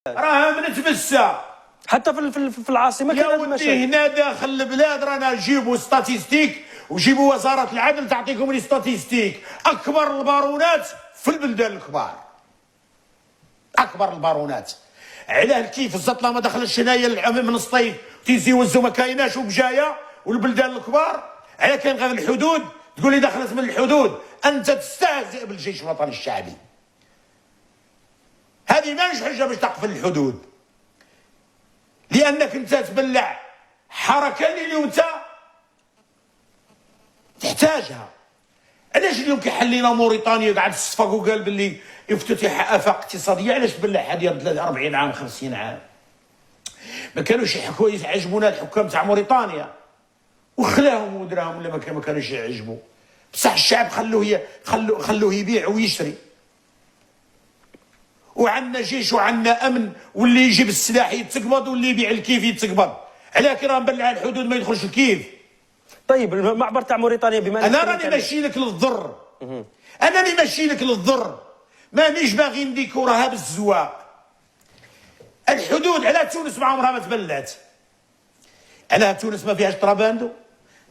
راها متمسه حتى في العاصمه يا كاين ودي. هنا داخل البلاد رانا نجيبوا ستاتيستيك وجيبوا وزاره العدل تعطيكم لي ستاتيستيك. اكبر البارونات في البلدان الكبار، اكبر البارونات. علاه كيف الزطله ما دخلتش هنايا من الصيف تيزي يوزوا ما كايناش وبجايه والبلدان الكبار؟ علاه كاين غير الحدود تقول لي دخلت من الحدود؟ انت تستهزئ بالجيش الوطني الشعبي. هذه ماهيش حجه باش تقفل الحدود، لانك انت تبلع حركه اللي اليوم انت تحتاجها. علاش اليوم كيحلينا موريتانيا قاعد تصفق وقال باللي افتتح افاق اقتصاديه؟ علاش تبلع هذه 40 عام 50 عام؟ ما كانوش يحكوا يعجبونا الحكام تاع موريتانيا وخلاهم ودراهم ولا ما كانوش يعجبوا، بصح الشعب خلوه يبيع ويشري. وعندنا جيش وعندنا امن، واللي يجيب السلاح يتقبض واللي يبيع الكيف يتقبض. علاه كي راه مبلع الحدود ما يدخلش الكيف؟ طيب المعبر تاع موريتانيا بما انا راني ماشي لك للضر، انني ماشي لك للضر، مانيش باغي نديكورها بالزواق. الحدود على تونس ما عمرها ما تبلعت. على تونس ما فيهاش طراباندو،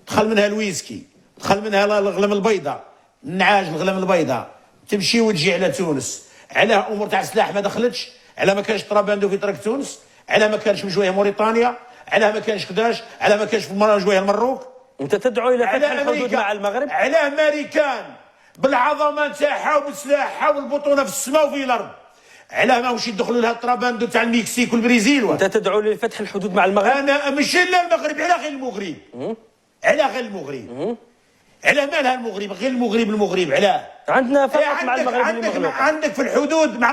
دخل منها الويسكي، دخل منها الغلم البيضاء، النعاج الغلم البيضاء، تمشي وتجي على تونس. على امور تاع السلاح ما دخلتش، على ما كانش طراباندو في طريق تونس، على ما كانش مجويه موريتانيا، على ما كانش قداش، على ما كانش مجويه المروك. انت تدعو الى فتح الحدود مع المغرب؟ على امريكان بالعظمه تاعها وبسلاحها والبطونه في السماء وفي الارض، علاه ماهوش يدخلوا لها الطراباندو تاع المكسيك والبرازيل؟ انت تدعو لفتح الحدود مع المغرب؟ انا ماشي لا المغرب، على غير المغرب، على غير المغرب، على مالها المغرب؟ غير المغرب، علاه عندنا فقط مع المغرب اللي مغلوق. عندك في الحدود مع